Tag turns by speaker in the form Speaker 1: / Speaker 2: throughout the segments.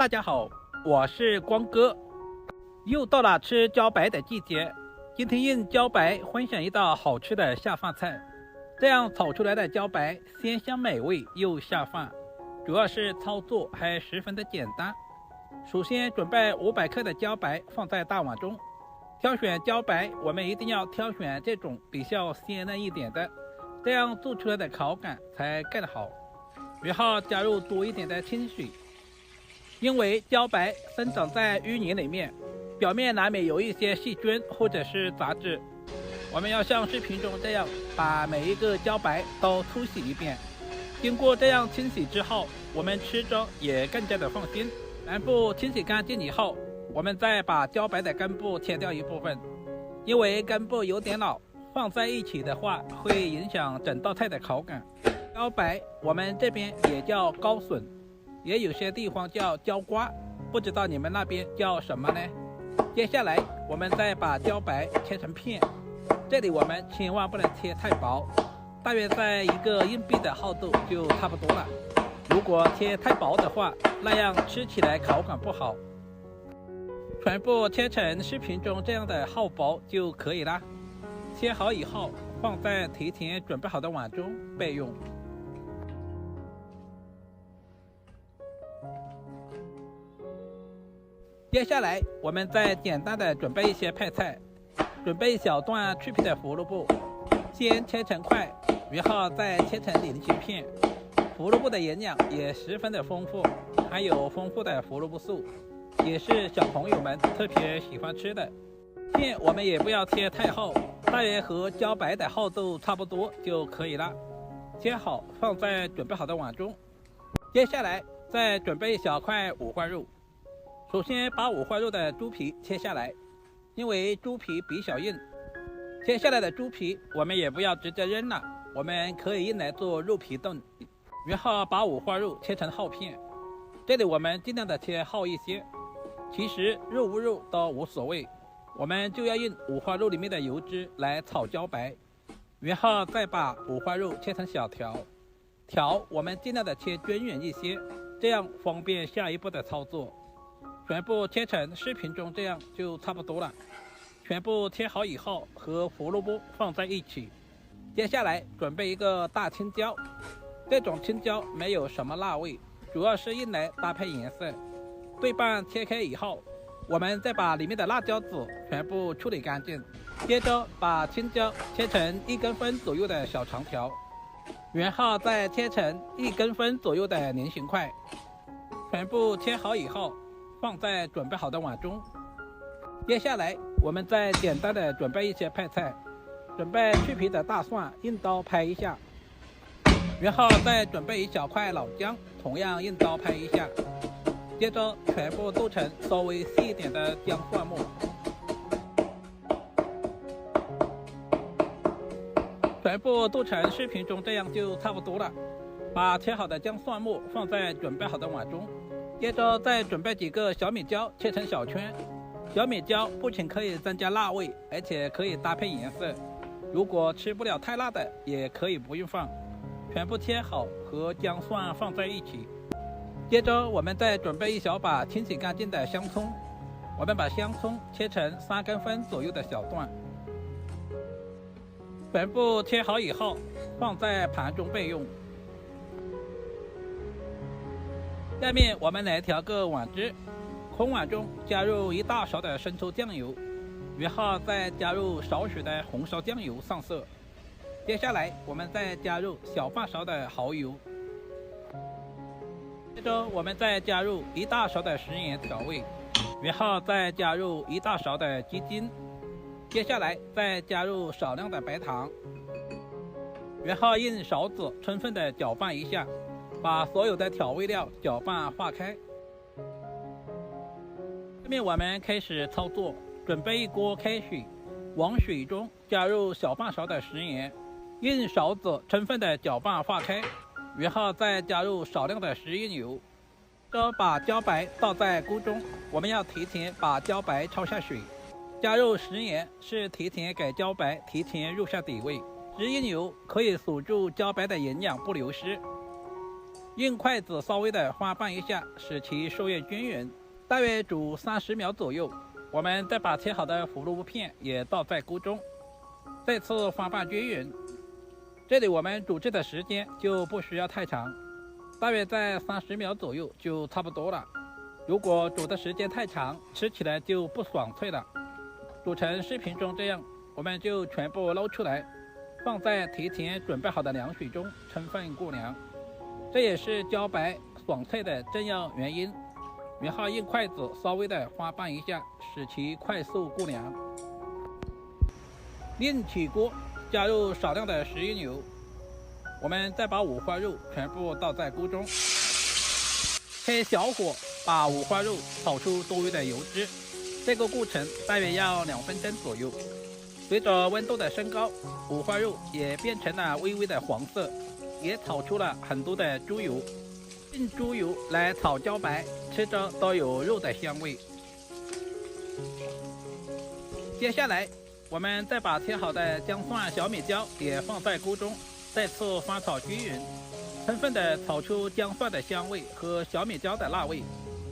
Speaker 1: 大家好，我是光哥。又到了吃茭白的季节，今天用茭白分享一道好吃的下饭菜。这样炒出来的茭白鲜香美味又下饭，主要是操作还十分的简单。首先准备500克的茭白放在大碗中，挑选茭白我们一定要挑选这种比较鲜嫩一点的，这样做出来的口感才更好。然后加入多一点的清水，因为茭白生长在淤泥里面，表面难免有一些细菌或者是杂质，我们要像视频中这样把每一个茭白都粗洗一遍。经过这样清洗之后，我们吃着也更加的放心。全部清洗干净以后，我们再把茭白的根部切掉一部分，因为根部有点老，放在一起的话会影响整道菜的口感。茭白我们这边也叫高笋，也有些地方叫茭瓜，不知道你们那边叫什么呢？接下来我们再把茭白切成片，这里我们千万不能切太薄，大约在一个硬币的厚度就差不多了。如果切太薄的话，那样吃起来口感不好。全部切成视频中这样的厚薄就可以了。切好以后放在提前准备好的碗中备用。接下来我们再简单的准备一些配菜，准备小段去皮的胡萝卜，先切成块，然后再切成菱形片。胡萝卜的营养也十分的丰富，还有丰富的胡萝卜素，也是小朋友们特别喜欢吃的。片我们也不要切太厚，大约和茭白的厚度差不多就可以了。切好放在准备好的碗中。接下来再准备小块五花肉，首先把五花肉的猪皮切下来，因为猪皮比较硬，切下来的猪皮我们也不要直接扔了，我们可以用来做肉皮炖。然后把五花肉切成厚片，这里我们尽量的切厚一些，其实肉无肉都无所谓，我们就要用五花肉里面的油脂来炒茭白。然后再把五花肉切成小条，我们尽量的切均匀一些，这样方便下一步的操作。全部切成视频中这样就差不多了。全部切好以后和胡萝卜放在一起。接下来准备一个大青椒，这种青椒没有什么辣味，主要是用来搭配颜色。对半切开以后，我们再把里面的辣椒籽全部处理干净，接着把青椒切成1公分左右的小长条，然后再切成1公分左右的菱形块。全部切好以后放在准备好的碗中。接下来我们再简单的准备一些配菜，准备去皮的大蒜用刀拍一下，然后再准备一小块老姜，同样用刀拍一下，接着全部剁成稍微细一点的姜蒜末。全部剁成视频中这样就差不多了。把切好的姜蒜末放在准备好的碗中，接着再准备几个小米椒切成小圈。小米椒不仅可以增加辣味，而且可以搭配颜色，如果吃不了太辣的也可以不用放。全部切好和姜蒜放在一起。接着我们再准备一小把清洗干净的香葱，我们把香葱切成3公分左右的小段。全部切好以后放在盘中备用。下面我们来调个碗汁，空碗中加入1大勺的生抽酱油，然后再加入少许的红烧酱油上色。接下来我们再加入小半勺的蚝油，接着我们再加入1大勺的食盐调味，然后再加入1大勺的鸡精，接下来再加入少量的白糖，然后用勺子充分的搅拌一下，把所有的调味料搅拌化开。下面我们开始操作，准备一锅开水，往水中加入小半勺的食盐，用勺子充分的搅拌化开，然后再加入少量的食用油。再把茭白倒在锅中，我们要提前把茭白焯下水。加入食盐是提前给茭白提前入下底味，食用油可以锁住茭白的营养不流失。用筷子稍微的翻拌一下，使其受热均匀，大约煮30秒左右。我们再把切好的胡萝卜片也倒在锅中，再次翻拌均匀。这里我们煮制的时间就不需要太长，大约在30秒左右就差不多了。如果煮的时间太长，吃起来就不爽脆了。煮成视频中这样，我们就全部捞出来，放在提前准备好的凉水中充分过凉。这也是茭白爽脆的重要原因。然后用筷子稍微的翻拌一下，使其快速过凉。另起锅，加入少量的食用油，我们再把五花肉全部倒在锅中，开小火把五花肉炒出多余的油脂。这个过程大约要2分钟左右。随着温度的升高，五花肉也变成了微微的黄色，也炒出了很多的猪油。用猪油来炒茭白，吃着都有肉的香味。接下来，我们再把切好的姜蒜、小米椒也放在锅中，再次翻炒均匀，充分的炒出姜蒜的香味和小米椒的辣味。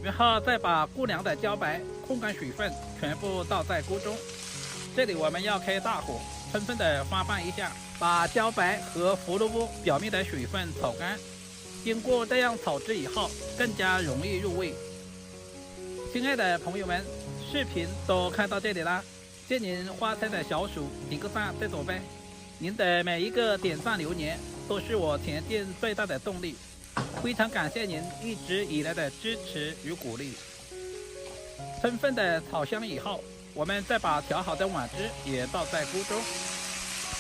Speaker 1: 然后再把过凉的茭白控干水分全部倒在锅中。这里我们要开大火，充分的翻拌一下，把茭白和胡萝卜表面的水分炒干。经过这样炒制以后，更加容易入味。亲爱的朋友们，视频都看到这里啦，借您花菜的小手点个赞再走呗。您的每一个点赞留言都是我前进最大的动力，非常感谢您一直以来的支持与鼓励。充分的炒香以后，我们再把调好的碗汁也倒在锅中，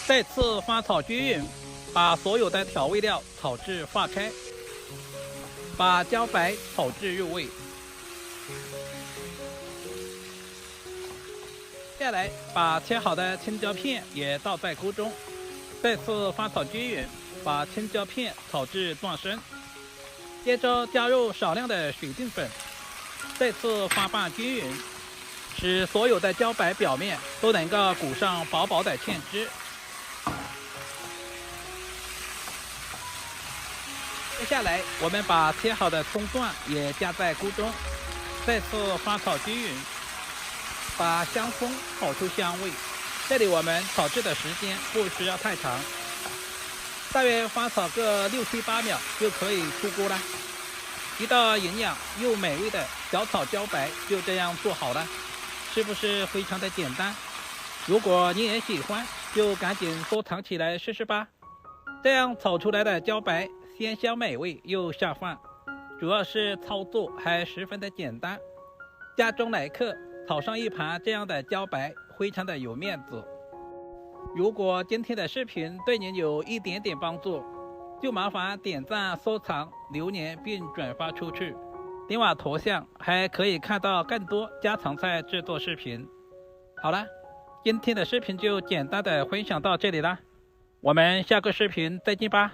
Speaker 1: 再次翻炒均匀，把所有的调味料炒至化开，把茭白炒至入味。接下来把切好的青椒片也倒在锅中，再次翻炒均匀，把青椒片炒至断生。接着加入少量的水淀粉，再次翻拌均匀，使所有的茭白表面都能够裹上薄薄的芡汁。接下来我们把切好的葱段也加在锅中，再次翻炒均匀，把香葱炒出香味。这里我们炒制的时间不需要太长，大约翻炒个6、7、8秒就可以出锅了。一道营养又美味的小炒茭白就这样做好了，是不是非常的简单？如果你也喜欢，就赶紧收藏起来试试吧。这样炒出来的茭白鲜香美味又下饭，主要是操作还十分的简单。家中来客炒上一盘这样的茭白，非常的有面子。如果今天的视频对您有一点点帮助，就麻烦点赞、收藏、留言并转发出去。点我头像还可以看到更多家常菜制作视频。好了，今天的视频就简单的分享到这里啦，我们下个视频再见吧。